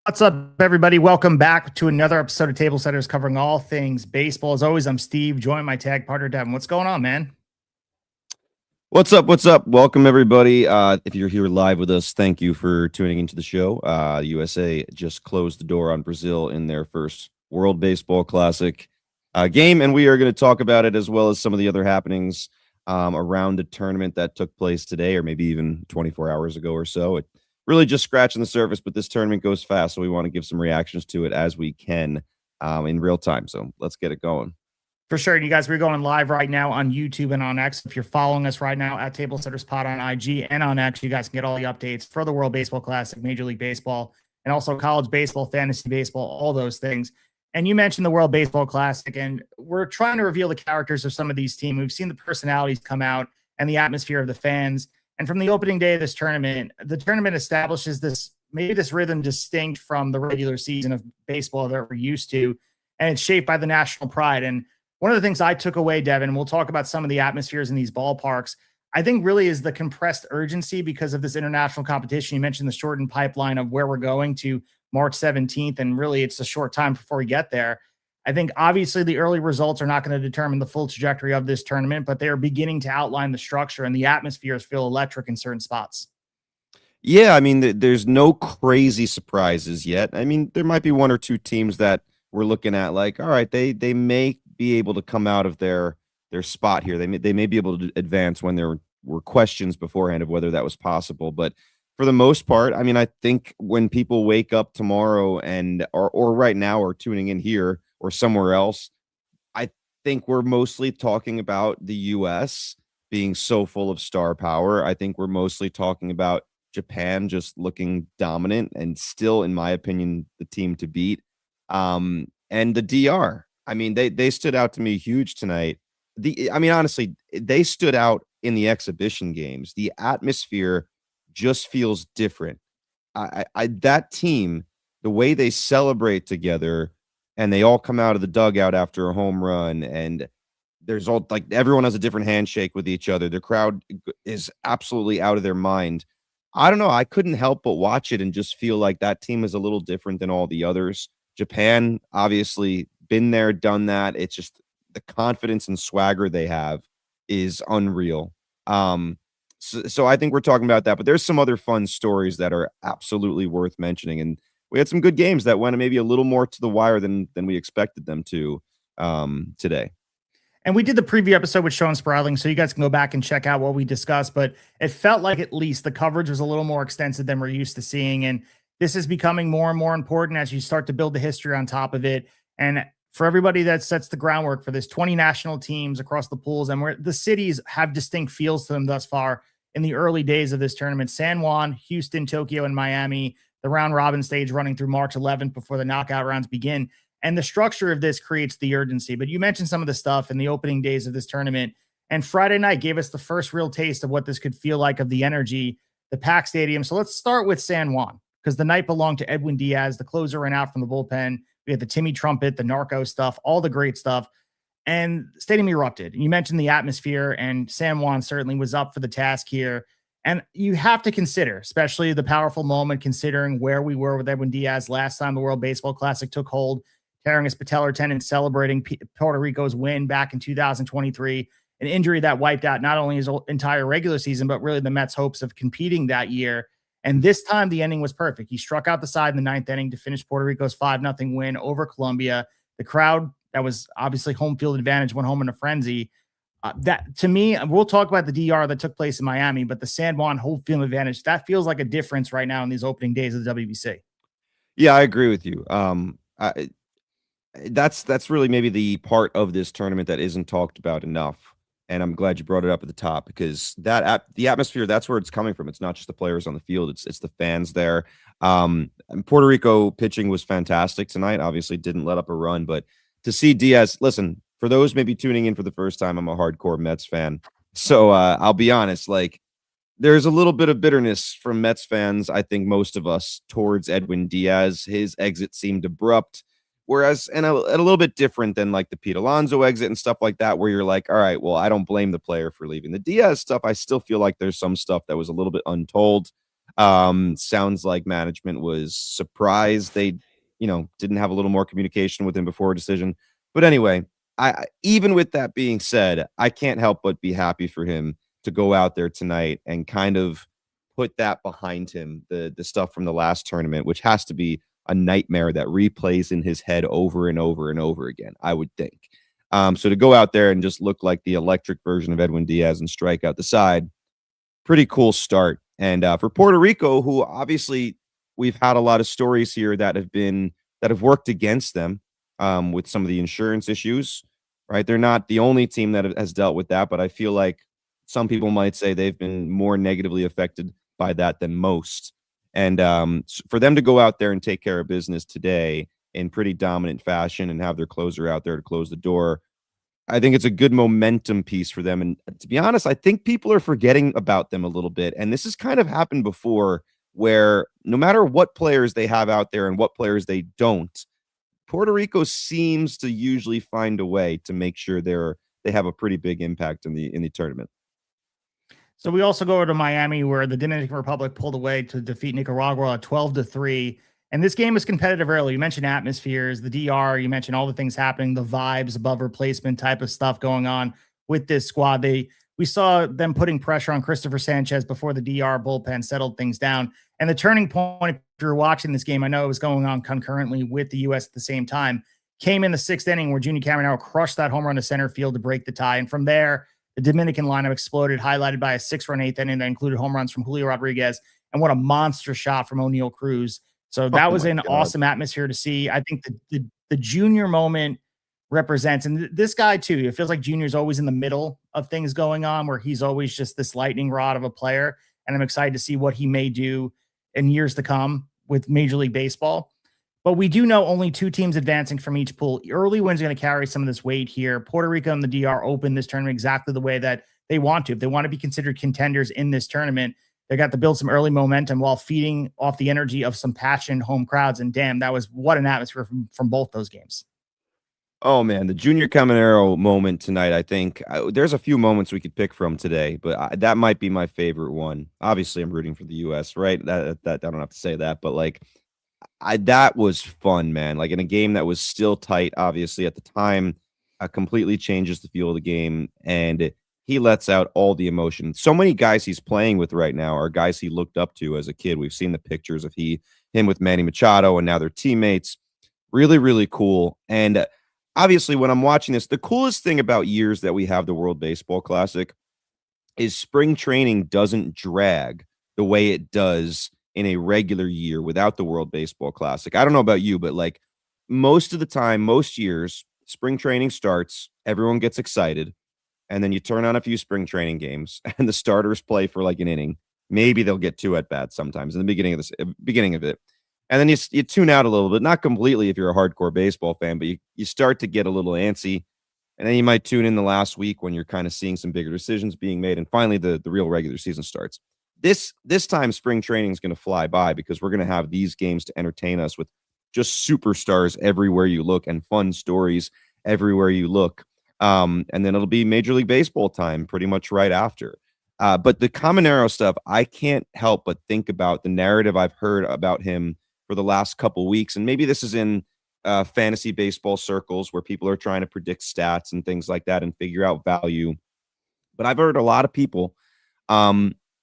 What's up, everybody? Welcome back to another episode of Tablesetters covering all things baseball. As always, I'm Steve, joined my tag partner, Devin. What's going on, man? What's up? What's up? Welcome, everybody. If you're here live with us, thank you for tuning into the show. USA just closed the door on Brazil in their first World Baseball Classic game, and we are going to talk about it as well as some of the other happenings around the tournament that took place today, or maybe even 24 hours ago or so. It really just scratching the surface, but this tournament goes fast, so we want to give some reactions to it as we can in real time. So let's get it going. For sure. You guys, we're going live right now on YouTube and on X. If you're following us right now at Tablesetters Pod on IG and on X, you guys can get all the updates for the World Baseball Classic, Major League Baseball, and also college baseball, fantasy baseball, all those things. And you mentioned the World Baseball Classic, and we're trying to reveal the characters of some of these teams. We've seen the personalities come out and the atmosphere of the fans. And from the opening day of this tournament, the tournament establishes this rhythm distinct from the regular season of baseball that we're used to, and it's shaped by the national pride. And one of the things I took away, Devin, we'll talk about some of the atmospheres in these ballparks, I think really is the compressed urgency because of this international competition. You mentioned the shortened pipeline of where we're going to March 17th, and really it's a short time before we get there. I think obviously the early results are not going to determine the full trajectory of this tournament, but they are beginning to outline the structure, and the atmospheres feel electric in certain spots. Yeah, I mean, there's no crazy surprises yet. I mean, there might be one or two teams that we're looking at like, all right, they may be able to come out of their spot here. They may be able to advance when there were questions beforehand of whether that was possible. But for the most part, I mean, I think when people wake up tomorrow and or right now or tuning in here or somewhere else, I think we're mostly talking about the US being so full of star power. I think we're mostly talking about Japan just looking dominant and still, in my opinion, the team to beat. And the DR. I mean, they stood out to me huge tonight. I mean, honestly, they stood out in the exhibition games. The atmosphere just feels different. That team, the way they celebrate together, and they all come out of the dugout after a home run, and there's all like everyone has a different handshake with each other. The crowd is absolutely out of their mind. I don't know. I couldn't help but watch it and just feel like that team is a little different than all the others. Japan, obviously, been there, done that. It's just the confidence and swagger they have is unreal. So I think we're talking about that, but there's some other fun stories that are absolutely worth mentioning. And we had some good games that went maybe a little more to the wire than we expected them to today. And we did the preview episode with Sean Spradling, so you guys can go back and check out what we discussed. But it felt like at least the coverage was a little more extensive than we're used to seeing. And this is becoming more and more important as you start to build the history on top of it. And for everybody that sets the groundwork for this, 20 national teams across the pools, and where the cities have distinct feels to them thus far in the early days of this tournament. San Juan, Houston, Tokyo, and Miami, the round robin stage running through March 11th before the knockout rounds begin. And the structure of this creates the urgency. But you mentioned some of the stuff in the opening days of this tournament. And Friday night gave us the first real taste of what this could feel like, of the energy, the packed stadium. So let's start with San Juan, because the night belonged to Edwin Diaz. The closer ran out from the bullpen. We had the Timmy Trumpet, the narco stuff, all the great stuff. And the stadium erupted. You mentioned the atmosphere, and San Juan certainly was up for the task here. And you have to consider, especially the powerful moment, considering where we were with Edwin Diaz last time the World Baseball Classic took hold, tearing his patellar tendon, celebrating Puerto Rico's win back in 2023, an injury that wiped out not only his entire regular season, but really the Mets' hopes of competing that year. And this time the ending was perfect. He struck out the side in the ninth inning to finish Puerto Rico's 5-0 win over Colombia. The crowd, that was obviously home field advantage, went home in a frenzy. That, to me, we'll talk about the DR that took place in Miami, but the San Juan home field advantage, that feels like a difference right now in these opening days of the WBC. Yeah, I agree with you. That's really maybe the part of this tournament that isn't talked about enough. And I'm glad you brought it up at the top, because the atmosphere, that's where it's coming from. It's not just the players on the field. It's the fans there. And Puerto Rico pitching was fantastic tonight. Obviously didn't let up a run, but to see Diaz, listen, for those maybe tuning in for the first time, I'm a hardcore Mets fan. So I'll be honest, like, there's a little bit of bitterness from Mets fans, I think most of us, towards Edwin Diaz. His exit seemed abrupt. Whereas, and a little bit different than like the Pete Alonso exit and stuff like that, where you're like, all right, well, I don't blame the player for leaving. The Diaz stuff, I still feel like there's some stuff that was a little bit untold. Sounds like management was surprised they, didn't have a little more communication with him before a decision. But anyway, even with that being said, I can't help but be happy for him to go out there tonight and kind of put that behind him, the stuff from the last tournament, which has to be a nightmare that replays in his head over and over and over again, I would think. So to go out there and just look like the electric version of Edwin Diaz and strike out the side, pretty cool start. And for Puerto Rico, who obviously we've had a lot of stories here that have worked against them with some of the insurance issues, right? They're not the only team that has dealt with that, but I feel like some people might say they've been more negatively affected by that than most. And for them to go out there and take care of business today in pretty dominant fashion and have their closer out there to close the door, I think it's a good momentum piece for them. And to be honest, I think people are forgetting about them a little bit. And this has kind of happened before, where no matter what players they have out there and what players they don't, Puerto Rico seems to usually find a way to make sure they have a pretty big impact in the tournament. So we also go over to Miami, where the Dominican Republic pulled away to defeat Nicaragua 12-3. And this game was competitive early. You mentioned atmospheres, the DR, you mentioned all the things happening, the vibes above replacement type of stuff going on with this squad. We saw them putting pressure on Christopher Sanchez before the DR bullpen settled things down. And the turning point, if you're watching this game, I know it was going on concurrently with the U.S. at the same time, came in the sixth inning where Junior Caminero crushed that home run to center field to break the tie. And from there, the Dominican lineup exploded, highlighted by a 6-run eighth inning that included home runs from Julio Rodriguez and what a monster shot from O'Neal Cruz. So that was an awesome atmosphere to see. I think the junior moment represents, and this guy too, it feels like Junior's always in the middle of things going on, where he's always just this lightning rod of a player. And I'm excited to see what he may do in years to come with Major League Baseball. But we do know only two teams advancing from each pool. Early wins are going to carry some of this weight here. Puerto Rico and the DR open this tournament exactly the way that they want to. If they want to be considered contenders in this tournament, they got to build some early momentum while feeding off the energy of some passionate home crowds. And damn, that was what an atmosphere from both those games. Oh, man, the Junior Caminero moment tonight, I think there's a few moments we could pick from today, but that might be my favorite one. Obviously, I'm rooting for the U.S., right? That I don't have to say that, but like, that was fun, man. Like in a game that was still tight, obviously at the time, completely changes the feel of the game, and he lets out all the emotion. So many guys he's playing with right now are guys he looked up to as a kid. We've seen the pictures of him with Manny Machado, and now they're teammates. Really, really cool. And obviously, when I'm watching this, the coolest thing about years that we have the World Baseball Classic is spring training doesn't drag the way it does in a regular year without the World Baseball Classic. I don't know about you, but like most of the time, most years, spring training starts, everyone gets excited, and then you turn on a few spring training games and the starters play for like an inning. Maybe they'll get two at bats sometimes in the beginning of it. And then you tune out a little bit, not completely if you're a hardcore baseball fan, but you start to get a little antsy. And then you might tune in the last week when you're kind of seeing some bigger decisions being made. And finally, the real regular season starts. This time, spring training is going to fly by because we're going to have these games to entertain us with just superstars everywhere you look and fun stories everywhere you look. And then it'll be Major League Baseball time pretty much right after. But the Caminero stuff, I can't help but think about the narrative I've heard about him for the last couple weeks. And maybe this is in fantasy baseball circles where people are trying to predict stats and things like that and figure out value. But I've heard a lot of people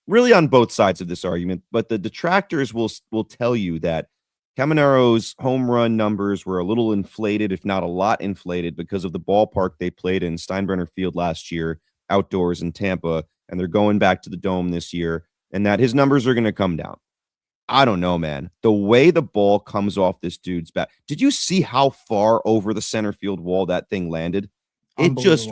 really on both sides of this argument, but the detractors will tell you that Caminero's home run numbers were a little inflated, if not a lot inflated, because of the ballpark they played in, Steinbrenner Field, last year, outdoors in Tampa, and they're going back to the Dome this year, and that his numbers are going to come down. I don't know, man. The way the ball comes off this dude's bat. Did you see how far over the center field wall that thing landed? It just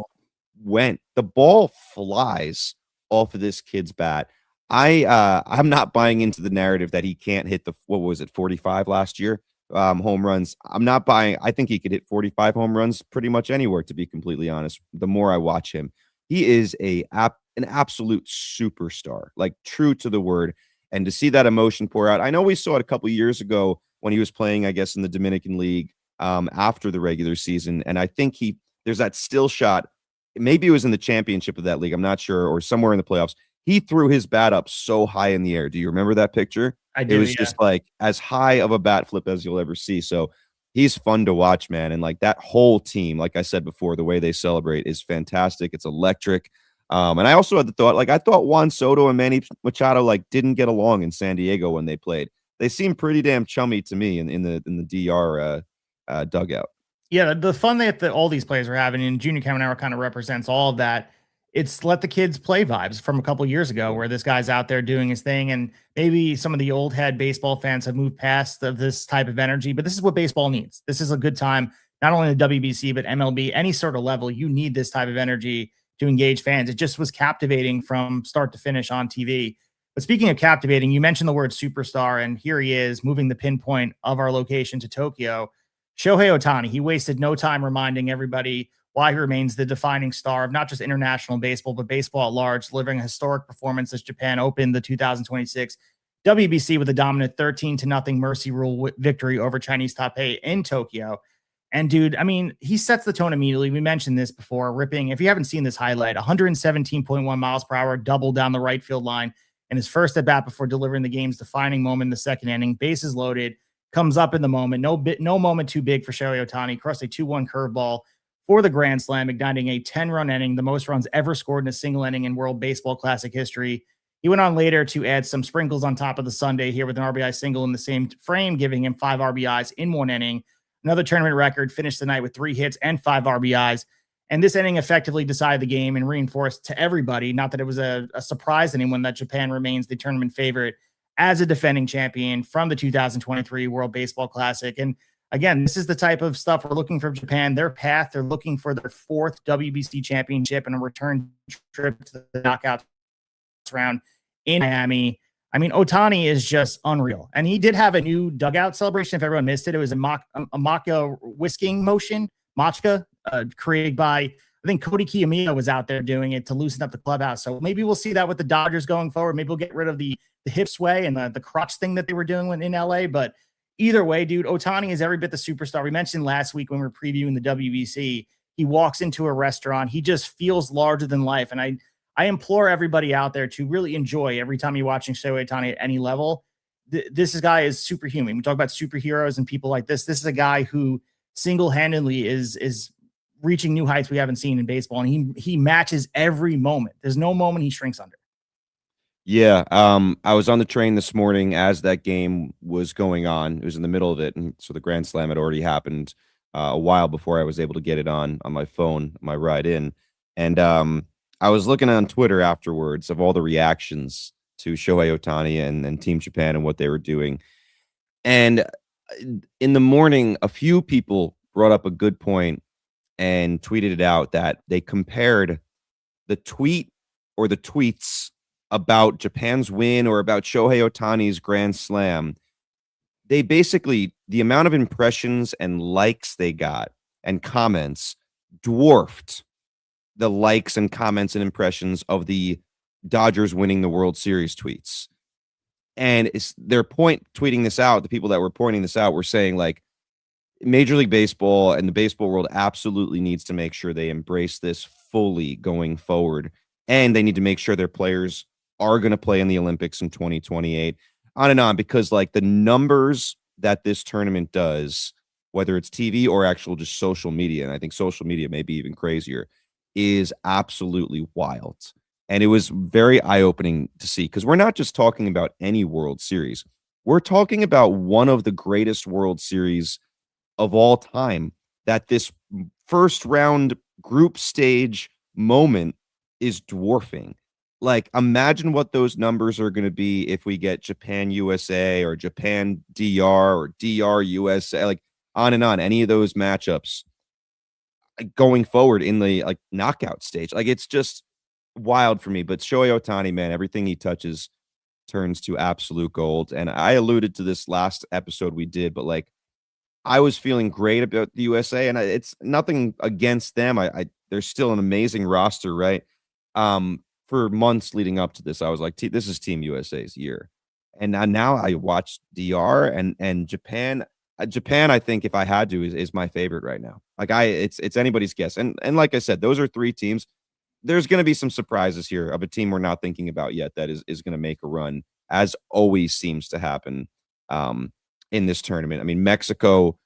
went. The ball flies off of this kid's bat. I'm not buying into the narrative that he can't hit the, what was it, 45 last year home runs. I'm not buying. I think he could hit 45 home runs pretty much anywhere, to be completely honest. The more I watch him, he is an absolute superstar, like true to the word. And to see that emotion pour out, I know we saw it a couple of years ago when he was playing, I guess, in the Dominican League after the regular season. And I think there's that still shot. Maybe it was in the championship of that league. I'm not sure, or somewhere in the playoffs. he threw his bat up so high in the air. Do you remember that picture? I It do, was yeah. just like as high of a bat flip as you'll ever see. So he's fun to watch, man. And like that whole team, like I said before, the way they celebrate is fantastic. It's electric. And I also had the thought, like I thought Juan Soto and Manny Machado like didn't get along in San Diego when they played. They seem pretty damn chummy to me in the DR dugout. Yeah, the fun that all these players are having, and Junior Caminero kind of represents all of that. It's let the kids play vibes from a couple years ago, where this guy's out there doing his thing, and maybe some of the old head baseball fans have moved past of this type of energy. But this is what baseball needs. This is a good time, not only the WBC but MLB, any sort of level. You need this type of energy to engage fans. It just was captivating from start to finish on TV. But speaking of captivating, you mentioned the word superstar, and here he is moving the pinpoint of our location to Tokyo. Shohei Ohtani, he wasted no time reminding everybody why he remains the defining star of not just international baseball, but baseball at large, delivering a historic performance as Japan opened the 2026 WBC with a dominant 13-0 mercy rule victory over Chinese Taipei in Tokyo. And dude, I mean, he sets the tone immediately. We mentioned this before, ripping, if you haven't seen this highlight, 117.1 miles per hour, double down the right field line in his first at bat before delivering the game's defining moment in the second inning, bases loaded, comes up in the moment. No moment too big for Shohei Ohtani. Crossed a 2-1 curveball for the grand slam, igniting a 10-run inning, the most runs ever scored in a single inning in World Baseball Classic history. He went on later to add some sprinkles on top of the Sunday here with an RBI single in the same frame, giving him 5 RBIs in one inning. Another tournament record, finished the night with 3 hits and 5 RBIs. And this inning effectively decided the game and reinforced to everybody, not that it was a surprise to anyone, that Japan remains the tournament favorite as a defending champion from the 2023 World Baseball Classic. And again, this is the type of stuff we're looking for Japan. Their path, they're looking for their 4th WBC championship and a return trip to the knockout round in Miami. I mean, Ohtani is just unreal. And he did have a new dugout celebration. If everyone missed it, it was a maca whisking motion, matcha, created by, I think Cody Kiyomiya was out there doing it to loosen up the clubhouse. So maybe we'll see that with the Dodgers going forward. Maybe we'll get rid of the hip sway and the crotch thing that they were doing when in LA. But either way, dude, Ohtani is every bit the superstar. We mentioned last week when we were previewing the WBC, he walks into a restaurant. He just feels larger than life. And I implore everybody out there to really enjoy every time you're watching Shohei Ohtani at any level. This guy is superhuman. We talk about superheroes and people like this. This is a guy who single-handedly is reaching new heights we haven't seen in baseball, and he matches every moment. There's no moment he shrinks under. Yeah, I was on the train this morning as that game was going on. It was in the middle of it, and so the Grand Slam had already happened a while before I was able to get it on my phone, my ride in. And I was looking on Twitter afterwards of all the reactions to Shohei Ohtani and Team Japan and what they were doing. And in the morning, a few people brought up a good point and tweeted it out that they compared the tweet or the tweets about Japan's win or about Shohei Ohtani's Grand Slam. They basically, the amount of impressions and likes they got and comments dwarfed the likes and comments and impressions of the Dodgers winning the World Series tweets. And it's their point tweeting this out. The people that were pointing this out were saying, like, Major League Baseball and the baseball world absolutely needs to make sure they embrace this fully going forward. And they need to make sure their players are going to play in the Olympics in 2028, on and on, because like the numbers that this tournament does, whether it's TV or actual just social media, and I think social media may be even crazier, is absolutely wild. And it was very eye-opening to see, because we're not just talking about any World Series. We're talking about one of the greatest World Series of all time, that this first round group stage moment is dwarfing. Like, imagine what those numbers are going to be if we get Japan USA or Japan DR or DR USA, like on and on, any of those matchups going forward in the like knockout stage. Like, it's just wild for me. But Shohei Ohtani, man, everything he touches turns to absolute gold. And I alluded to this last episode we did, but like, I was feeling great about the USA, and it's nothing against them. They're still an amazing roster, right? For months leading up to this, I was like, this is Team USA's year. And now I watch DR and Japan. Japan, I think, if I had to, is my favorite right now. Like, it's anybody's guess. And like I said, those are 3 teams. there's going to be some surprises here of a team we're not thinking about yet that is going to make a run, as always seems to happen in this tournament. I mean, Mexico,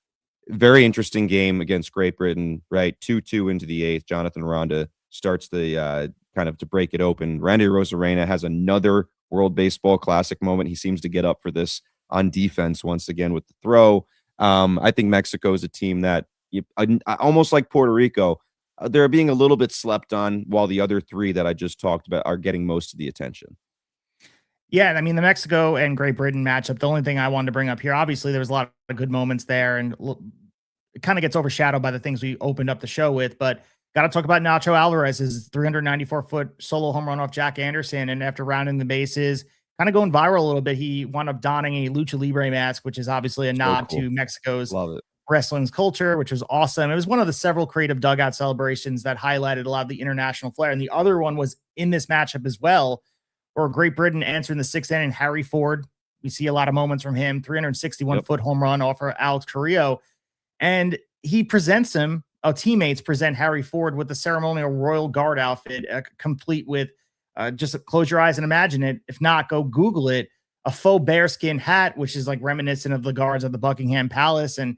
very interesting game against Great Britain, right? 2-2 into the eighth. Jonathan Ronda starts the kind of to break it open. Randy Rosarena has another World Baseball Classic moment. He seems to get up for this on defense once again with the throw. I think Mexico is a team that almost like Puerto Rico, they're being a little bit slept on, while the other three that I just talked about are getting most of the attention. Yeah, I mean, the Mexico and Great Britain matchup, the only thing I wanted to bring up here, obviously there was a lot of good moments there, and it kind of gets overshadowed by the things we opened up the show with, but got to talk about Nacho Alvarez's 394-foot solo home run off Jack Anderson. And after rounding the bases, kind of going viral a little bit, he wound up donning a Lucha Libre mask, which is obviously a nod to Mexico's wrestling's culture, which was awesome. It was one of the several creative dugout celebrations that highlighted a lot of the international flair. And the other one was in this matchup as well, where Great Britain answering the sixth inning, Harry Ford. We see a lot of moments from him, 361-foot home run off of Alex Carrillo. And he presents him, teammates present Harry Ford with the ceremonial Royal Guard outfit, complete with just close your eyes and imagine it. If not, go Google it. A faux bearskin hat, which is like reminiscent of the guards at the Buckingham Palace, and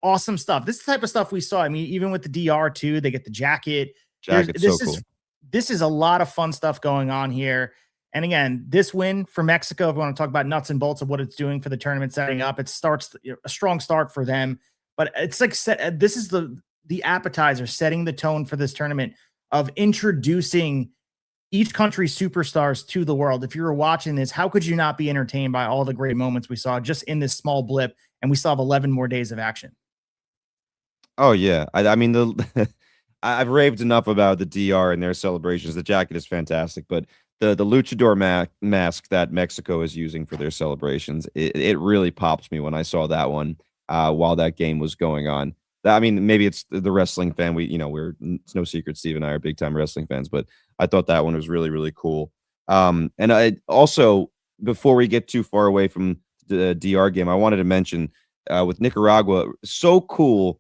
awesome stuff. This is the type of stuff we saw. I mean, even with the DR too, they get the jacket. This is a lot of fun stuff going on here. And again, this win for Mexico, if we want to talk about nuts and bolts of what it's doing for the tournament setting up, it starts a strong start for them. But it's like this is the appetizer, setting the tone for this tournament of introducing each country's superstars to the world. If you were watching this, how could you not be entertained by all the great moments we saw just in this small blip? And we still have 11 more days of action. Oh yeah, I mean I've raved enough about the DR and their celebrations. The jacket is fantastic, but the luchador mask that Mexico is using for their celebrations, it really popped me when I saw that one while that game was going on. I mean, maybe it's the wrestling fan. It's no secret Steve and I are big time wrestling fans, but I thought that one was really, really cool. And I also, before we get too far away from the DR game, I wanted to mention with Nicaragua, so cool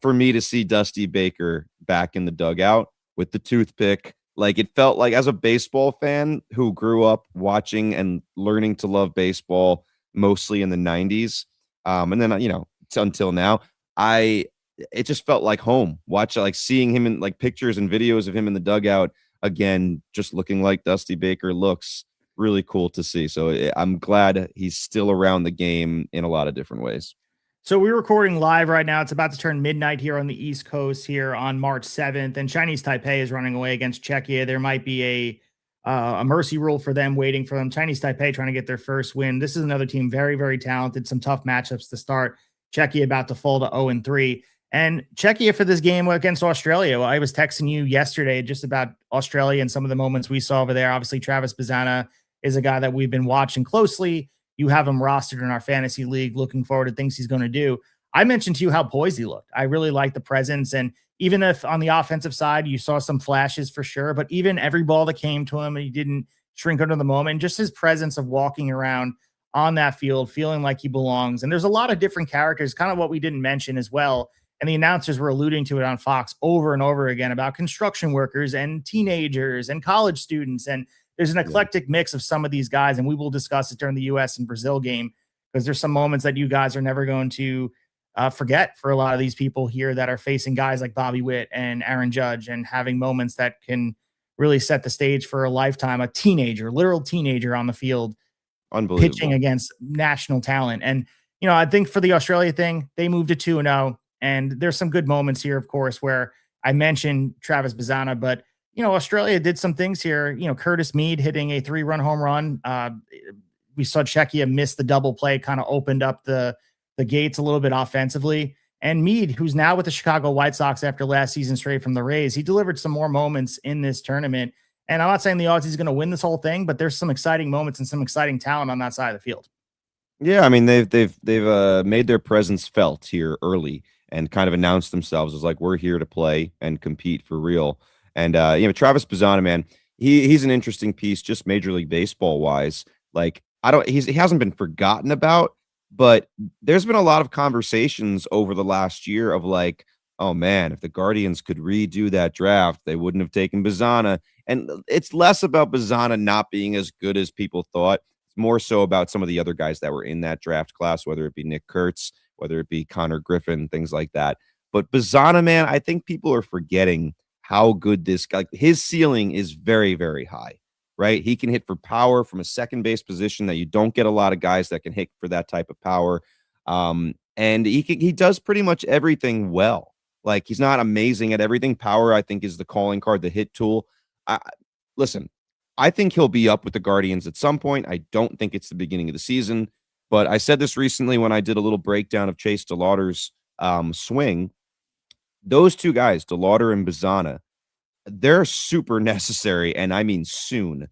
for me to see Dusty Baker back in the dugout with the toothpick. Like, it felt like, as a baseball fan who grew up watching and learning to love baseball mostly in the 90s, and then until now, it just felt like home. Seeing him in like pictures and videos of him in the dugout again, just looking like Dusty Baker looks really cool to see. So I'm glad he's still around the game in a lot of different ways. So we're recording live right now. It's about to turn midnight here on the East Coast here on March 7th, and Chinese Taipei is running away against Czechia. There might be a mercy rule for them waiting for them. Chinese Taipei trying to get their first win. This is another team very, very talented. Some tough matchups to start. Czechia about to fall to 0-3. And Czechia for this game against Australia. Well, I was texting you yesterday just about Australia and some of the moments we saw over there. Obviously, Travis Bazzana is a guy that we've been watching closely. You have him rostered in our fantasy league, looking forward to things he's going to do. I mentioned to you how poised he looked. I really like the presence. And even if on the offensive side, you saw some flashes for sure, but even every ball that came to him, he didn't shrink under the moment. Just his presence of walking around on that field, feeling like he belongs. And there's a lot of different characters, kind of what we didn't mention as well. And the announcers were alluding to it on Fox over and over again about construction workers and teenagers and college students. And there's an eclectic mix of some of these guys, and we will discuss it during the U.S. and Brazil game, because there's some moments that you guys are never going to forget for a lot of these people here that are facing guys like Bobby Witt and Aaron Judge, and having moments that can really set the stage for a lifetime. A teenager, literal teenager on the field, pitching against national talent. And, I think for the Australia thing, they moved to 2-0, and there's some good moments here, of course, where I mentioned Travis Bazzana, but Australia did some things here. Curtis Mead hitting a 3-run home run. We saw Czechia miss the double play, kind of opened up the gates a little bit offensively. And Mead, who's now with the Chicago White Sox after last season straight from the Rays, he delivered some more moments in this tournament. And I'm not saying the Aussies going to win this whole thing, but there's some exciting moments and some exciting talent on that side of the field. Yeah, I mean, they've made their presence felt here early and kind of announced themselves as like, we're here to play and compete for real. And Travis Bazzana, man, he's an interesting piece, just Major League Baseball wise. Like, he hasn't been forgotten about, but there's been a lot of conversations over the last year of like, oh man, if the Guardians could redo that draft, they wouldn't have taken Bazana. And it's less about Bazana not being as good as people thought. It's more so about some of the other guys that were in that draft class, whether it be Nick Kurtz, whether it be Connor Griffin, things like that. But Bazana, man, I think people are forgetting how good this guy, his ceiling is very, very high, right? He can hit for power from a second base position that you don't get a lot of guys that can hit for that type of power. And he does pretty much everything well. Like, he's not amazing at everything. Power, I think, is the calling card, the hit tool. Listen, I think he'll be up with the Guardians at some point. I don't think it's the beginning of the season, but I said this recently when I did a little breakdown of Chase DeLauter's swing. Those two guys, DeLauter and Bazana, they're super necessary, and I mean soon,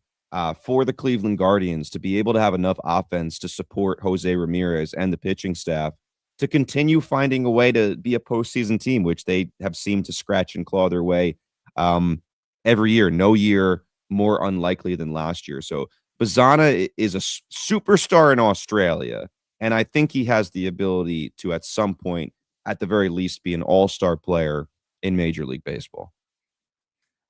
for the Cleveland Guardians to be able to have enough offense to support Jose Ramirez and the pitching staff to continue finding a way to be a postseason team, which they have seemed to scratch and claw their way every year. No year more unlikely than last year. So Bazana is a superstar in Australia, and I think he has the ability to, at some point, at the very least, be an all-star player in Major League Baseball.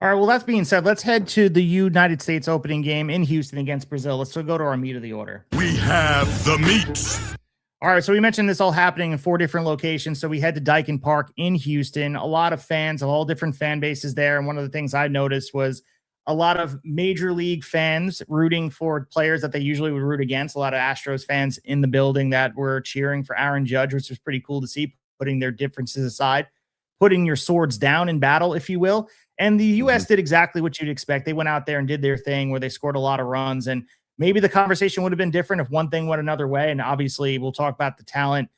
All right, well, that being said, let's head to the United States opening game in Houston against Brazil. Let's go to our meat of the order. We have the meat. All right, so we mentioned this all happening in 4 different locations. So we head to Daikin Park in Houston. A lot of fans of all different fan bases there. And one of the things I noticed was a lot of major league fans rooting for players that they usually would root against. A lot of Astros fans in the building that were cheering for Aaron Judge, which was pretty cool to see, putting their differences aside, putting your swords down in battle, if you will. And the U.S. did exactly what you'd expect. They went out there and did their thing where they scored a lot of runs. And maybe the conversation would have been different if one thing went another way. And obviously, we'll talk about the talent,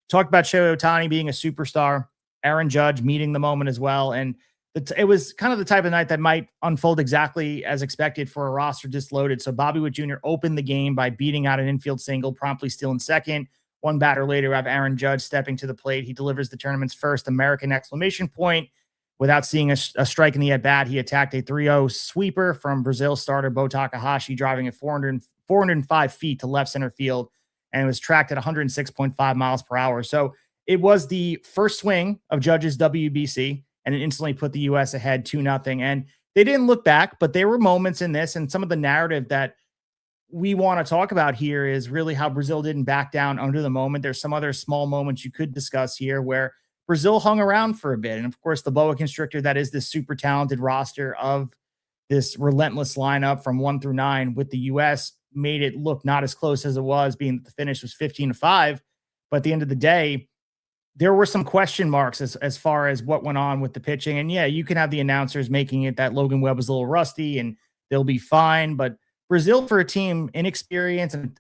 talk about Shohei Ohtani being a superstar, Aaron Judge meeting the moment as well. And it was kind of the type of night that might unfold exactly as expected for a roster disloaded. So Bobby Witt Jr. opened the game by beating out an infield single, promptly stealing second. One batter later, we have Aaron Judge stepping to the plate. He delivers the tournament's first American exclamation point. Without seeing a strike in the at-bat, he attacked a 3-0 sweeper from Brazil starter Bo Takahashi, driving at 405 feet to left center field, and it was tracked at 106.5 miles per hour. So it was the first swing of Judge's WBC, and it instantly put the U.S. ahead 2-0. And they didn't look back, but there were moments in this, and some of the narrative that we want to talk about here is really how Brazil didn't back down under the moment. There's some other small moments you could discuss here where Brazil hung around for a bit. And of course, the boa constrictor that is this super talented roster of this relentless lineup from 1 through 9 with the U.S. made it look not as close as it was, being that the finish was 15-5. But at the end of the day, there were some question marks as far as what went on with the pitching. And yeah, you can have the announcers making it that Logan Webb was a little rusty and they'll be fine. But Brazil, for a team inexperienced and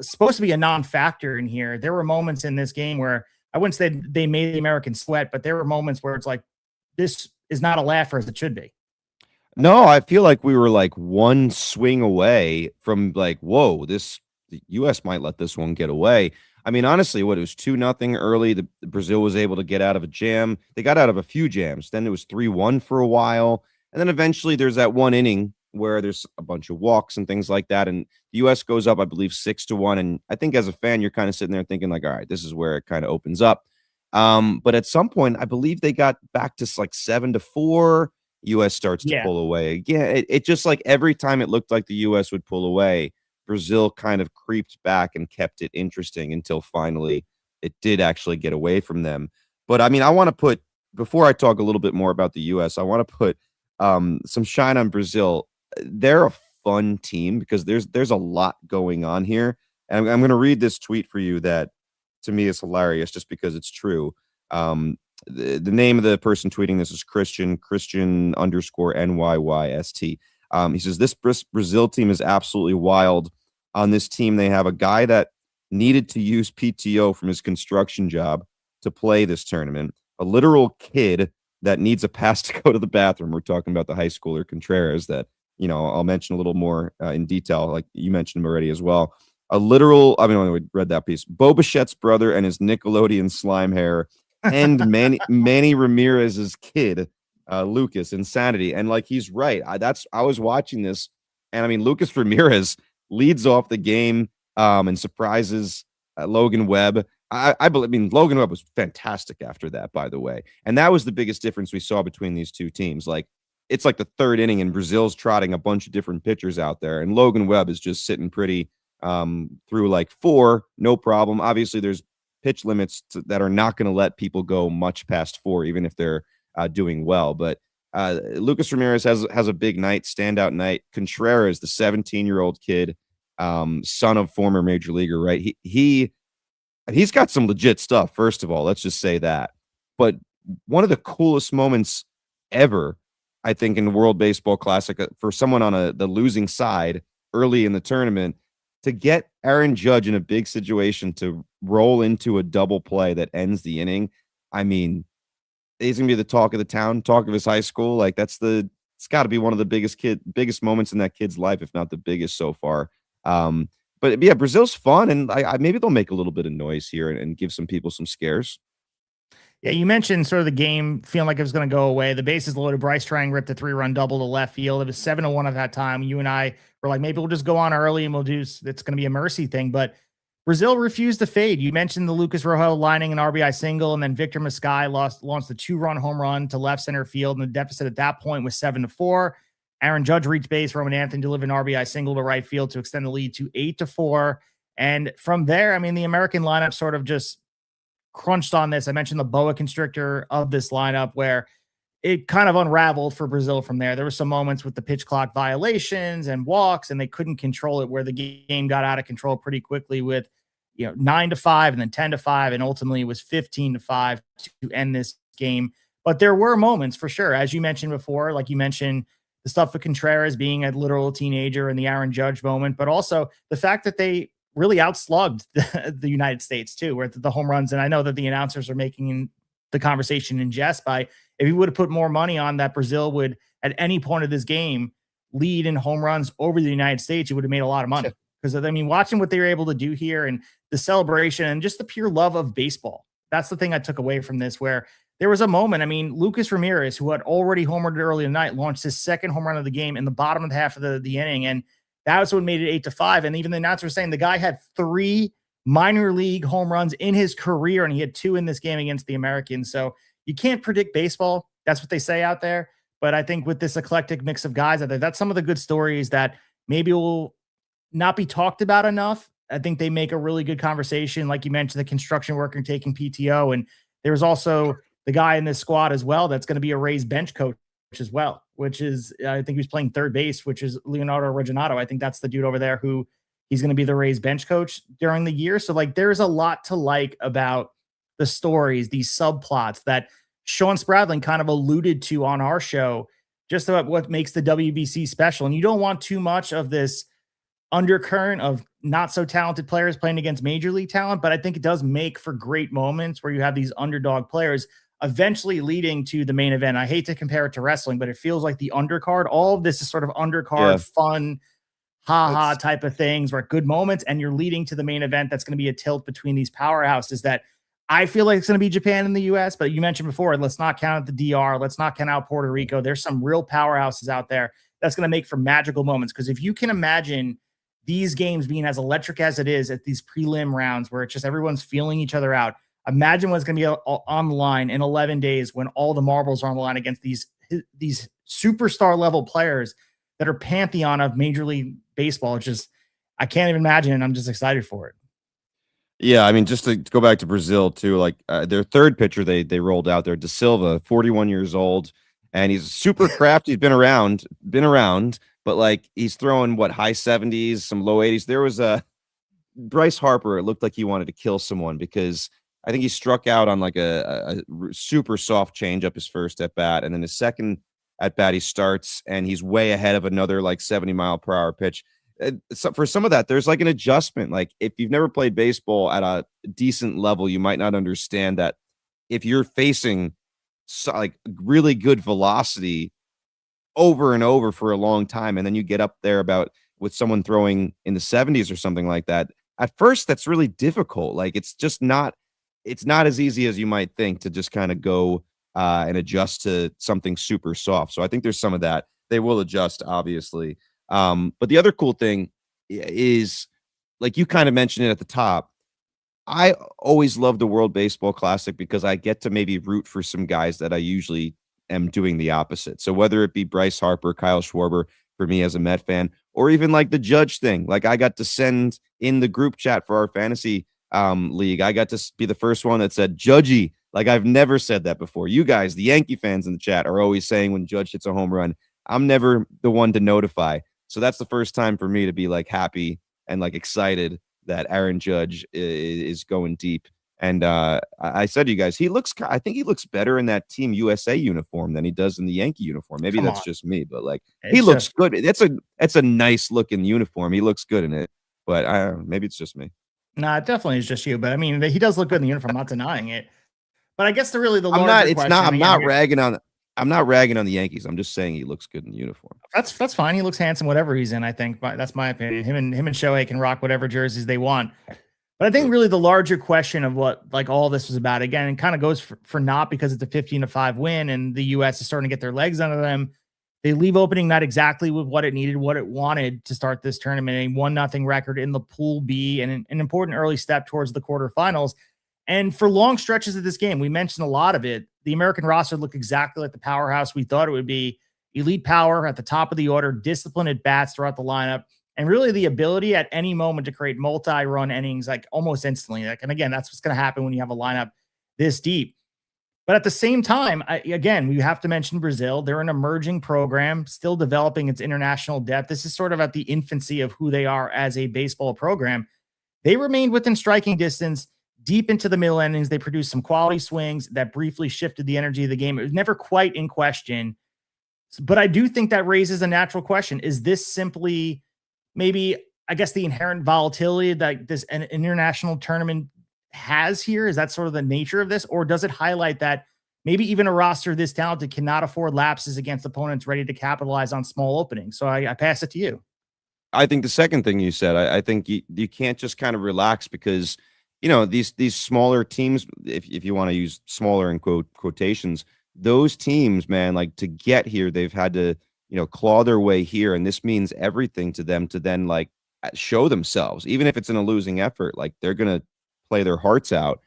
supposed to be a non-factor in here, there were moments in this game where I wouldn't say they made the Americans sweat, but there were moments where it's like, this is not a laugher as it should be. No, I feel like we were like one swing away from like, whoa, the U.S. might let this one get away. I mean, honestly, it was 2-0 early. The Brazil was able to get out of a jam. They got out of a few jams. Then it was 3-1 for a while. And then eventually there's that one inning where there's a bunch of walks and things like that. And the U.S. goes up, I believe, 6-1. And I think as a fan, you're kind of sitting there thinking like, all right, this is where it kind of opens up. But at some point, I believe they got back to like 7-4. U.S. starts to pull away again. It just like every time it looked like the U.S. would pull away, Brazil kind of creeped back and kept it interesting until finally it did actually get away from them. But I mean, I want to put, before I talk a little bit more about the U.S., I want to put some shine on Brazil. They're a fun team because there's a lot going on here. And I'm going to read this tweet for you that to me is hilarious just because it's true. The name of the person tweeting this is Christian _NYYST. He says, this Brazil team is absolutely wild. On this team, they have a guy that needed to use PTO from his construction job to play this tournament, a literal kid that needs a pass to go to the bathroom. We're talking about the high schooler Contreras that, you know, I'll mention a little more in detail, like you mentioned him already as well. A literal, I mean, I read that piece. Bo Bichette's brother and his Nickelodeon slime hair, and Manny Ramirez's kid, Lucas, insanity. And like, he's right. I was watching this, and I mean, Lucas Ramirez leads off the game and surprises Logan Webb. I believe. I mean, Logan Webb was fantastic after that, by the way, and that was the biggest difference we saw between these two teams. Like, it's like the third inning, and Brazil's trotting a bunch of different pitchers out there, and Logan Webb is just sitting pretty through like 4, no problem. Obviously, there's pitch limits that are not going to let people go much past 4, even if they're doing well. But Lucas Ramirez has a big night, standout night. Contreras, the 17-year-old kid, son of former major leaguer, right? He's got some legit stuff. First of all, let's just say that. But one of the coolest moments ever, I think, in the World Baseball Classic for someone on the losing side early in the tournament, to get Aaron Judge in a big situation to roll into a double play that ends the inning. I mean, he's gonna be the talk of the town, talk of his high school. Like, it's got to be one of the biggest moments in that kid's life, if not the biggest so far. But yeah, Brazil's fun, and maybe they'll make a little bit of noise here and give some people some scares. Yeah, you mentioned sort of the game feeling like it was going to go away. The bases loaded. Bryce Trang ripped a 3-run double to left field. It was 7-1 at that time. You and I were like, maybe we'll just go on early and it's going to be a mercy thing. But Brazil refused to fade. You mentioned the Lucas Rojo lining an RBI single, and then Victor Mascai launched the 2-run home run to left center field, and the deficit at that point was 7-4. Aaron Judge reached base. Roman Anthony delivered an RBI single to right field to extend the lead to 8-4. And from there, I mean, the American lineup sort of just crunched on this. I mentioned the boa constrictor of this lineup where it kind of unraveled for Brazil from there. There were some moments with the pitch clock violations and walks, and they couldn't control it, where the game got out of control pretty quickly with, 9-5 and then 10-5, and ultimately it was 15-5 to end this game. But there were moments for sure, as you mentioned before, like you mentioned the stuff with Contreras being a literal teenager and the Aaron Judge moment, but also the fact that they really outslugged the United States too, where the home runs. And I know that the announcers are making the conversation in jest by, if you would have put more money on that Brazil would at any point of this game lead in home runs over the United States, you would have made a lot of money. Because I mean, watching what they were able to do here and the celebration and just the pure love of baseball. That's the thing I took away from this, where there was a moment. I mean, Lucas Ramirez, who had already homered early in the night, launched his second home run of the game in the bottom of the half of the inning. And that was what made it 8-5. And even the announcer was saying the guy had 3 minor league home runs in his career, and he had 2 in this game against the Americans. So you can't predict baseball. That's what they say out there. But I think with this eclectic mix of guys out there, that's some of the good stories that maybe will not be talked about enough. I think they make a really good conversation. Like you mentioned, the construction worker taking PTO. And there was also the guy in this squad as well that's going to be a Rays bench coach as well, which is, I think he was playing third base, which is Leonardo Reginato. I think that's the dude over there who he's going to be the Rays bench coach during the year. So like, there's a lot to like about the stories, these subplots that Sean Spradlin kind of alluded to on our show, just about what makes the WBC special. And you don't want too much of this undercurrent of not so talented players playing against major league talent, but I think it does make for great moments where you have these underdog players eventually leading to the main event. I hate to compare it to wrestling, but it feels like the undercard. All of this is sort of undercard, fun, type of things, where good moments, and you're leading to the main event. That's going to be a tilt between these powerhouses that I feel like it's going to be Japan and the US, but you mentioned before, let's not count out the DR. Let's not count out Puerto Rico. There's some real powerhouses out there that's going to make for magical moments. Because if you can imagine these games being as electric as it is at these prelim rounds, where it's just everyone's feeling each other out, imagine what's going to be on the line in 11 days when all the marbles are on the line against these superstar level players that are pantheon of Major League Baseball. It's just, I can't even imagine, and I'm just excited for it. Yeah, I mean, just to go back to Brazil too, like their third pitcher they rolled out there, Da Silva, 41 years old, and he's super crafty. He's been around, but like he's throwing high 70s, some low 80s. There was a Bryce Harper. It looked like he wanted to kill someone because I think he struck out on like a super soft changeup his first at bat, and then his second at bat he starts and he's way ahead of another like 70-mile-per-hour pitch. So for some of that, there's like an adjustment. Like if you've never played baseball at a decent level, you might not understand that if you're facing like really good velocity over and over for a long time, and then you get up there with someone throwing in the 70s or something like that, at first that's really difficult. Like it's not as easy as you might think to just kind of go and adjust to something super soft. So I think there's some of that. They will adjust, obviously. But the other cool thing is, like you kind of mentioned it at the top, I always love the World Baseball Classic because I get to maybe root for some guys that I usually am doing the opposite. So whether it be Bryce Harper, Kyle Schwarber for me as a Met fan, or even like the Judge thing, like I got to send in the group chat for our fantasy league. I got to be the first one that said Judgy. Like I've never said that before. You guys, the Yankee fans in the chat, are always saying when Judge hits a home run. I'm never the one to notify. So that's the first time for me to be like happy and like excited that Aaron Judge is going deep. And I said to you guys, I think he looks better in that Team USA uniform than he does in the Yankee uniform. Maybe that's just me, but like he looks good. That's a nice looking uniform. He looks good in it, but maybe it's just me. No, it definitely is just you. But I mean, he does look good in the uniform. I'm not denying it. But I guess the larger question. I'm not ragging on the Yankees. I'm just saying he looks good in the uniform. That's fine. He looks handsome, whatever he's in. I think, but that's my opinion. Him and Shohei can rock whatever jerseys they want. But I think really the larger question of what like all this was about, again, it kind of goes for not because it's a 15-5 win and the U.S. is starting to get their legs under them. They leave opening night exactly with what it needed, what it wanted to start this tournament, a 1-0 record in the Pool B, and an important early step towards the quarterfinals. And for long stretches of this game, we mentioned a lot of it. The American roster looked exactly like the powerhouse we thought it would be. Elite power at the top of the order, disciplined at bats throughout the lineup, and really the ability at any moment to create multi-run innings like almost instantly. Like, and again, that's what's going to happen when you have a lineup this deep. But at the same time, again, we have to mention Brazil. They're an emerging program, still developing its international depth. This is sort of at the infancy of who they are as a baseball program. They remained within striking distance deep into the middle innings. They produced some quality swings that briefly shifted the energy of the game. It was never quite in question. But I do think that raises a natural question. Is this simply maybe, I guess, the inherent volatility that an international tournament has here? Is that sort of the nature of this? Or does it highlight that maybe even a roster this talented cannot afford lapses against opponents ready to capitalize on small openings? So I pass it to you. I think the second thing you said, I think you can't just kind of relax because, you know, these smaller teams, if you want to use smaller in quotations, those teams, man, like to get here, they've had to, you know, claw their way here. And this means everything to them to then like show themselves, even if it's in a losing effort, like they're going to play their hearts out.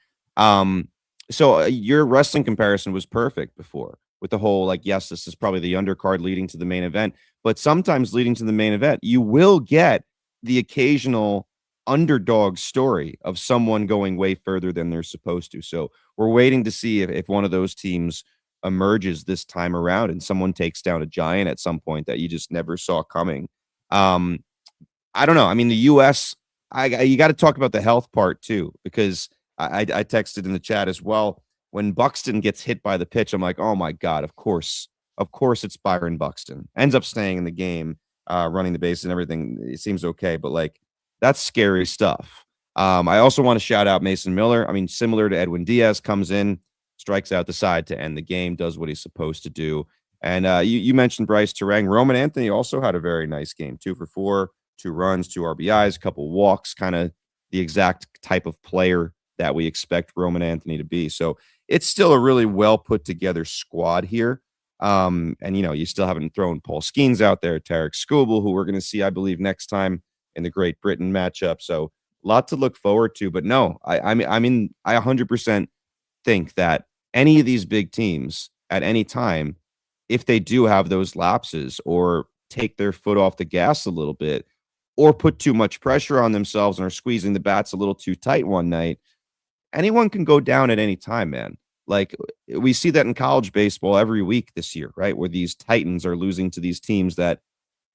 So your wrestling comparison was perfect before with the whole, like, yes, this is probably the undercard leading to the main event, but sometimes leading to the main event, you will get the occasional underdog story of someone going way further than they're supposed to. So we're waiting to see if one of those teams emerges this time around and someone takes down a giant at some point that you just never saw coming. I don't know. I mean, the U.S., you got to talk about the health part too, because I texted in the chat as well. When Buxton gets hit by the pitch, I'm like, oh my God, of course it's Byron Buxton. Ends up staying in the game, running the base and everything. It seems okay, but like that's scary stuff. I also want to shout out Mason Miller. I mean, similar to Edwin Diaz, comes in, strikes out the side to end the game, does what he's supposed to do. And you mentioned Bryce Terang. Roman Anthony also had a very nice game, 2 for 4, 2 runs, 2 RBIs, a couple walks, kind of the exact type of player that we expect Roman Anthony to be. So it's still a really well put together squad here. And, you know, you still haven't thrown Paul Skeens out there, Tarek Skubal, who we're going to see, I believe, next time in the Great Britain matchup. So a lot to look forward to. But no, I mean, I 100% think that any of these big teams at any time, if they do have those lapses or take their foot off the gas a little bit or put too much pressure on themselves and are squeezing the bats a little too tight one night, anyone can go down at any time, man. Like we see that in college baseball every week this year, right? Where these Titans are losing to these teams that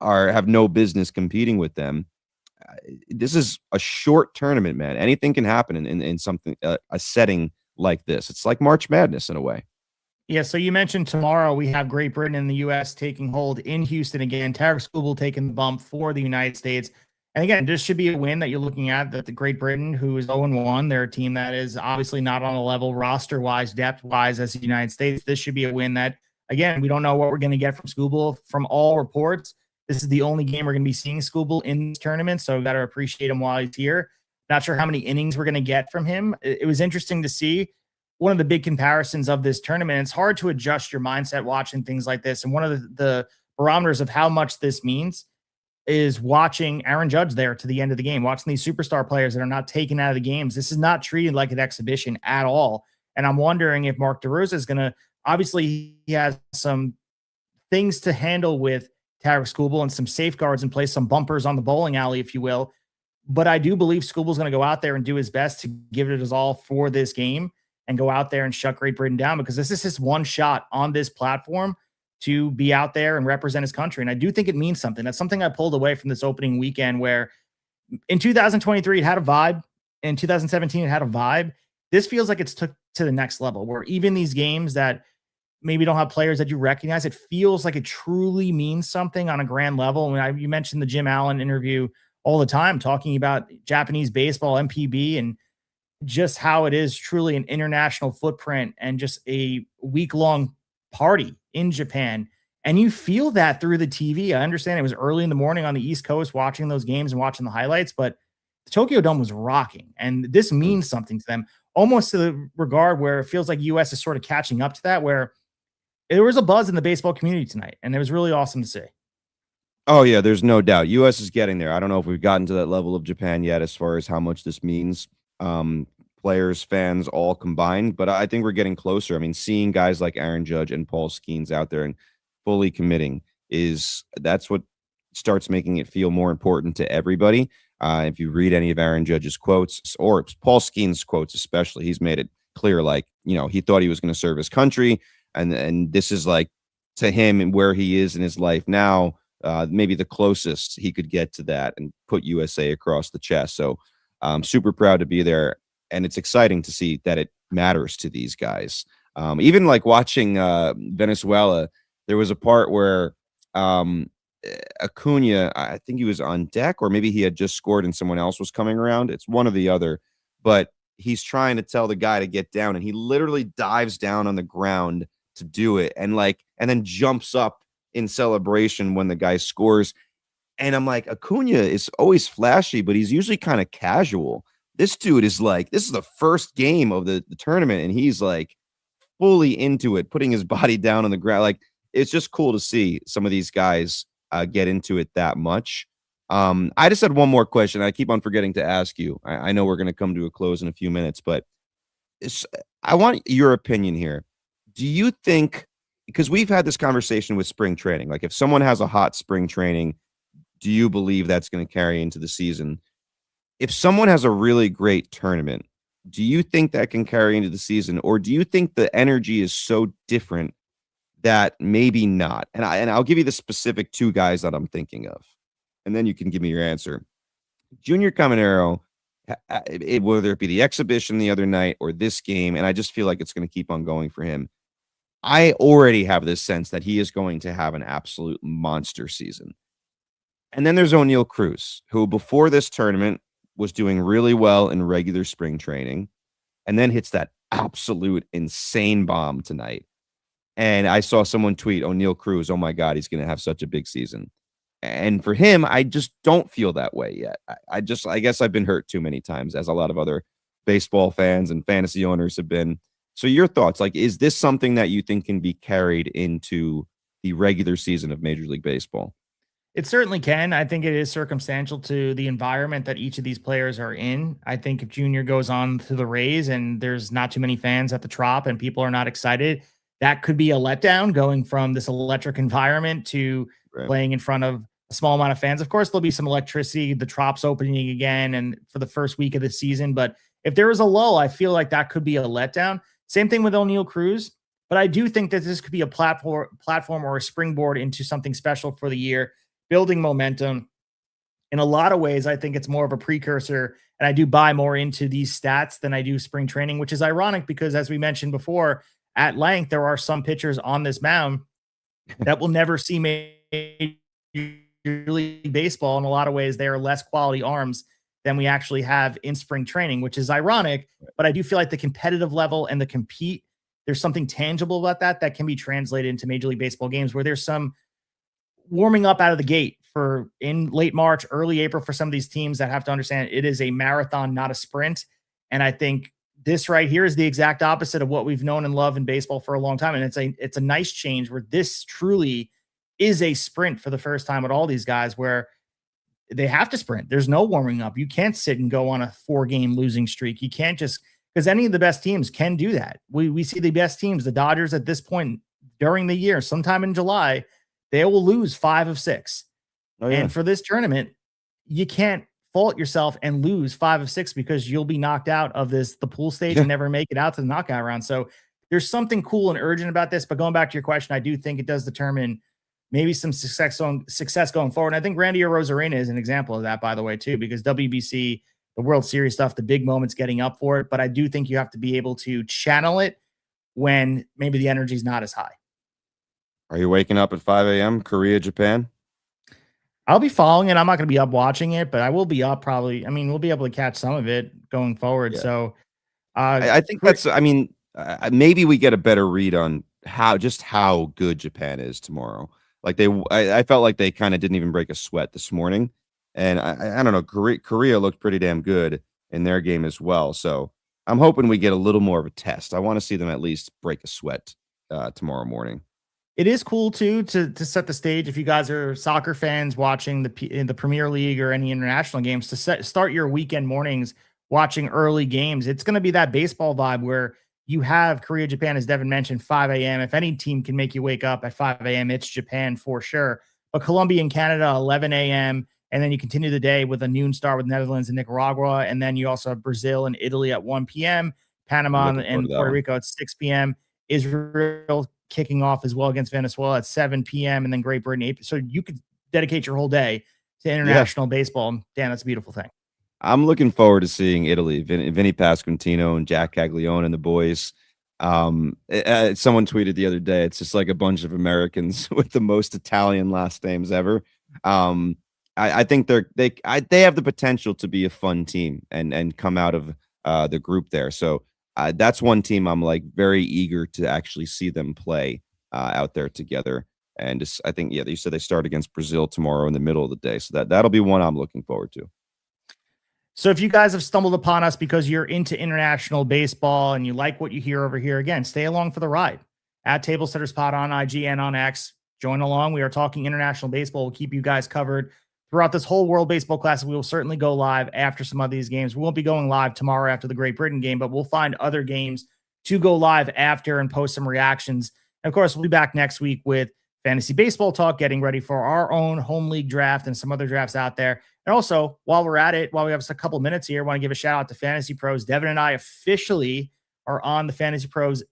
have no business competing with them. This is a short tournament, man. Anything can happen in something, a setting like this. It's like March Madness in a way. Yeah, so you mentioned tomorrow we have Great Britain and the U.S. taking hold in Houston again. Tarek Skubal taking the bump for the United States. And again, this should be a win that you're looking at, that the Great Britain, who is 0-1, they're a team that is obviously not on a level roster-wise, depth-wise as the United States. This should be a win that, again, we don't know what we're going to get from Skubal. From all reports, this is the only game we're going to be seeing Skubal in this tournament, so we've got to appreciate him while he's here. Not sure how many innings we're going to get from him. It was interesting to see one of the big comparisons of this tournament. It's hard to adjust your mindset watching things like this. And one of the barometers of how much this means is watching Aaron Judge there to the end of the game, watching these superstar players that are not taken out of the games. This is not treated like an exhibition at all. And I'm wondering if Mark DeRosa is going to, obviously he has some things to handle with Tarek Skubal and some safeguards in place, some bumpers on the bowling alley, if you will. But I do believe Skubal's going to go out there and do his best to give it his all for this game and go out there and shut Great Britain down, because this is his one shot on this platform to be out there and represent his country. And I do think it means something. That's something I pulled away from this opening weekend, where in 2023, it had a vibe. In 2017, it had a vibe. This feels like it's took to the next level, where even these games that maybe don't have players that you recognize, it feels like it truly means something on a grand level. I mean, you mentioned the Jim Allen interview all the time, talking about Japanese baseball, MPB, and just how it is truly an international footprint and just a week-long party in Japan. And you feel that through the TV. I understand it was early in the morning on the East Coast watching those games and watching the highlights, but the Tokyo Dome was rocking. And this means something to them, almost to the regard where it feels like US is sort of catching up to that, where there was a buzz in the baseball community tonight. And it was really awesome to see. Oh, yeah, there's no doubt. US is getting there. I don't know if we've gotten to that level of Japan yet as far as how much this means. Players, fans, all combined, but I think we're getting closer. I mean, seeing guys like Aaron Judge and Paul Skeens out there and fully committing that's what starts making it feel more important to everybody. If you read any of Aaron Judge's quotes, or Paul Skeens' quotes especially, he's made it clear, like, he thought he was going to serve his country, and this is like, to him and where he is in his life now, maybe the closest he could get to that and put USA across the chest. So I'm super proud to be there. And it's exciting to see that it matters to these guys. Even like watching Venezuela, there was a part where Acuna, I think he was on deck, or maybe he had just scored and someone else was coming around. It's one or the other. But he's trying to tell the guy to get down, and he literally dives down on the ground to do it, and then jumps up in celebration when the guy scores. And I'm like, Acuna is always flashy, but he's usually kind of casual. This dude is like, this is the first game of the tournament, and he's like fully into it, putting his body down on the ground. Like, it's just cool to see some of these guys get into it that much. I just had one more question. I keep on forgetting to ask you. I know we're going to come to a close in a few minutes, but I want your opinion here. Do you think, because we've had this conversation with spring training, like if someone has a hot spring training, do you believe that's going to carry into the season? If someone has a really great tournament, do you think that can carry into the season, or do you think the energy is so different that maybe not? And I'll give you the specific two guys that I'm thinking of, and then you can give me your answer. Junior Caminero, whether it be the exhibition the other night or this game, and I just feel like it's going to keep on going for him. I already have this sense that he is going to have an absolute monster season. And then there's O'Neal Cruz, who before this tournament was doing really well in regular spring training, and then hits that absolute insane bomb tonight. And I saw someone tweet, O'Neal Cruz, oh my God, he's going to have such a big season. And for him, I just don't feel that way yet. I guess I've been hurt too many times, as a lot of other baseball fans and fantasy owners have been. So your thoughts, like, is this something that you think can be carried into the regular season of Major League Baseball? It certainly can. I think it is circumstantial to the environment that each of these players are in. I think if Junior goes on to the Rays and there's not too many fans at the Trop and people are not excited, that could be a letdown, going from this electric environment to playing in front of a small amount of fans. Of course, there'll be some electricity. The Trop's opening again and for the first week of the season. But if there is a lull, I feel like that could be a letdown. Same thing with O'Neal Cruz. But I do think that this could be a platform or a springboard into something special for the year, building momentum. In a lot of ways, I think it's more of a precursor, and I do buy more into these stats than I do spring training, which is ironic because, as we mentioned before at length, there are some pitchers on this mound that will never see Major League Baseball. In a lot of ways, they are less quality arms than we actually have in spring training, which is ironic. But I do feel like the competitive level and the compete, there's something tangible about that can be translated into Major League Baseball games, where there's some warming up out of the gate for in late March, early April for some of these teams that have to understand it is a marathon, not a sprint. And I think this right here is the exact opposite of what we've known and loved in baseball for a long time. And it's a nice change where this truly is a sprint for the first time with all these guys, where they have to sprint. There's no warming up. You can't sit and go on a 4-game losing streak. You can't just, because any of the best teams can do that. We see the best teams, the Dodgers at this point during the year, sometime in July, they will lose 5 of 6. Oh, yeah. And for this tournament, you can't fault yourself and lose 5 of 6 because you'll be knocked out of the pool stage and never make it out to the knockout round. So there's something cool and urgent about this. But going back to your question, I do think it does determine maybe some success going forward. And I think Randy Arozarena is an example of that, by the way, too, because WBC, the World Series stuff, the big moments getting up for it. But I do think you have to be able to channel it when maybe the energy is not as high. Are you waking up at 5 a.m., Korea, Japan? I'll be following it. I'm not going to be up watching it, but I will be up probably. I mean, we'll be able to catch some of it going forward. Yeah. So I think that's, I mean, maybe we get a better read on how good Japan is tomorrow. Like I felt like they kind of didn't even break a sweat this morning. And I don't know, Korea looked pretty damn good in their game as well. So I'm hoping we get a little more of a test. I want to see them at least break a sweat tomorrow morning. It is cool too to set the stage. If you guys are soccer fans watching the Premier League or any international games, to start your weekend mornings watching early games. It's going to be that baseball vibe where you have Korea, Japan, as Devin mentioned, 5 a.m. If any team can make you wake up at 5 a.m., it's Japan for sure. But Colombia and Canada, 11 a.m. And then you continue the day with a noon start with Netherlands and Nicaragua. And then you also have Brazil and Italy at 1 p.m., Panama and Puerto Rico at 6 p.m., Israel kicking off as well against Venezuela at 7 p.m. and then Great Britain 8. So you could dedicate your whole day to international baseball. Dan, that's a beautiful thing. I'm looking forward to seeing Italy, Vinny Pasquantino and Jack Caglione and the boys. Someone tweeted the other day, it's just like a bunch of Americans with the most Italian last names ever. I think they have the potential to be a fun team and come out of the group there. So that's one team I'm like very eager to actually see them play out there together. And just, I think, you said they start against Brazil tomorrow in the middle of the day. So that'll be one I'm looking forward to. So if you guys have stumbled upon us because you're into international baseball and you like what you hear over here, again, stay along for the ride. At Tablesetters Pod on IG and on X, join along. We are talking international baseball. We'll keep you guys covered throughout this whole World Baseball Classic. We will certainly go live after some of these games. We won't be going live tomorrow after the Great Britain game, but we'll find other games to go live after and post some reactions. And of course, we'll be back next week with fantasy baseball talk, getting ready for our own home league draft and some other drafts out there. And also, while we're at it, while we have a couple minutes here, I want to give a shout out to Fantasy Pros. Devin and I officially are on the Fantasy Pros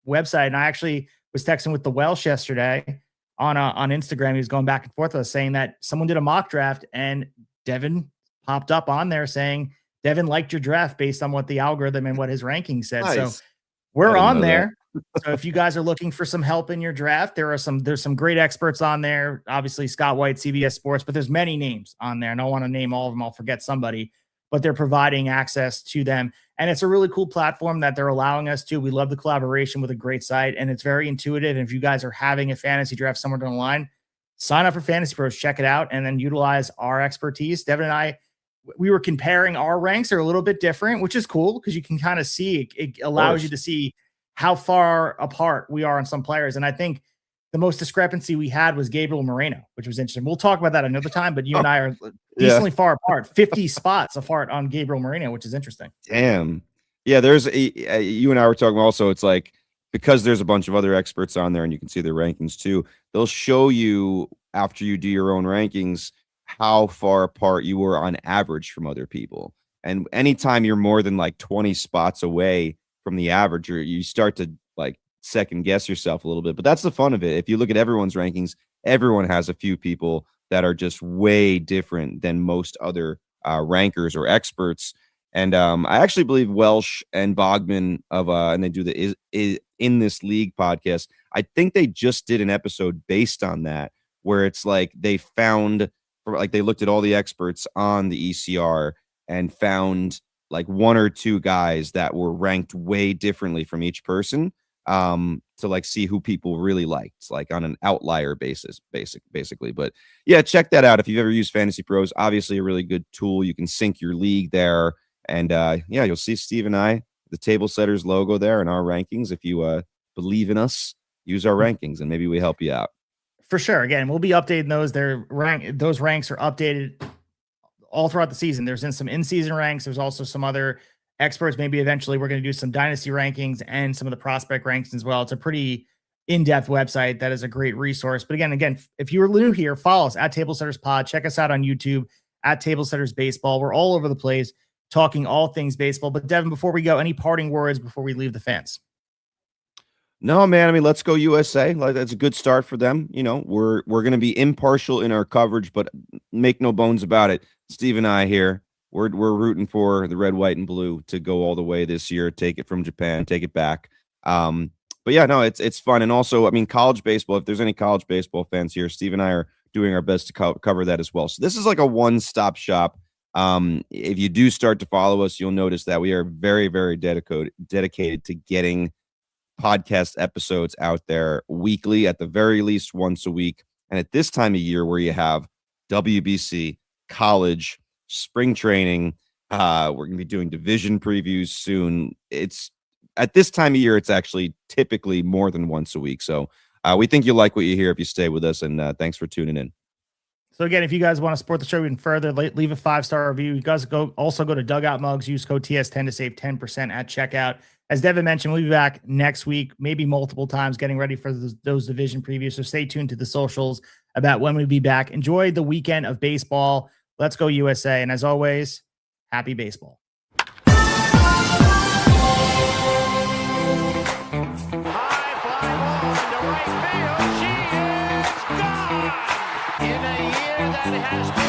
website. And I actually was texting with the Welsh yesterday on Instagram. He was going back and forth with us saying that someone did a mock draft and Devin popped up on there saying Devin liked your draft based on what the algorithm and what his ranking said. Nice. So we're on there. So if you guys are looking for some help in your draft, there's some great experts on there. Obviously Scott White, CBS Sports, but there's many names on there. And I don't want to name all of them. I'll forget somebody, but they're providing access to them. And it's a really cool platform that they're allowing us to. We love the collaboration with a great site, and it's very intuitive. And if you guys are having a fantasy draft somewhere down the line, sign up for Fantasy Pros, check it out, and then utilize our expertise. Devin and I, we were comparing our ranks. They're a little bit different, which is cool because you can kind of see, it allows you to see how far apart we are on some players. And I think the most discrepancy we had was Gabriel Moreno, which was interesting. We'll talk about that another time, but you and I are decently far apart, 50 spots apart on Gabriel Moreno, which is interesting. Damn. Yeah, there's you and I were talking also, it's like, because there's a bunch of other experts on there and you can see their rankings too, they'll show you after you do your own rankings how far apart you were on average from other people. And anytime you're more than like 20 spots away from the average, you start to like second guess yourself a little bit. But that's the fun of it. If you look at everyone's rankings, everyone has a few people that are just way different than most other rankers or experts. And I actually believe Welsh and Bogman and they do the is in this league podcast. I think they just did an episode based on that, where it's like they looked at all the experts on the ECR and found like one or two guys that were ranked way differently from each person to like see who people really liked, like on an outlier basis, basically. But yeah, check that out. If you've ever used Fantasy Pros, obviously a really good tool. You can sync your league there. And you'll see Steve and I, the Tablesetters logo there in our rankings. If you believe in us, use our rankings and maybe we help you out. For sure. Again, we'll be updating those. Those ranks are updated all throughout the season. There's some in-season ranks. There's also some other experts. Maybe eventually we're going to do some dynasty rankings and some of the prospect rankings as well. It's a pretty in-depth website that is a great resource. But again, if you're new here, follow us at Tablesetters Pod. Check us out on YouTube at Tablesetters Baseball. We're all over the place talking all things baseball. But Devin, before we go, any parting words before we leave the fans? No, man. I mean, let's go USA. Like, that's a good start for them. You know, we're going to be impartial in our coverage, but make no bones about it. Steve and I here, we're rooting for the red, white, and blue to go all the way this year. Take it from Japan, take it back. But yeah, no, it's fun. And also, I mean, college baseball, if there's any college baseball fans here, Steve and I are doing our best to cover that as well. So this is like a one-stop shop. If you do start to follow us, you'll notice that we are very, very dedicated to getting podcast episodes out there weekly, at the very least once a week. And at this time of year where you have WBC, college, spring training, we're going to be doing division previews soon. It's at this time of year, it's actually typically more than once a week. So we think you'll like what you hear if you stay with us. And thanks for tuning in. So again, if you guys want to support the show even further, leave a 5-star review. You guys also go to Dugout Mugs, use code TS10 to save 10% at checkout. As Devin mentioned, we'll be back next week, maybe multiple times, getting ready for those division previews. So stay tuned to the socials about when we'll be back. Enjoy the weekend of baseball. Let's go USA. And as always, happy baseball. In a year that has been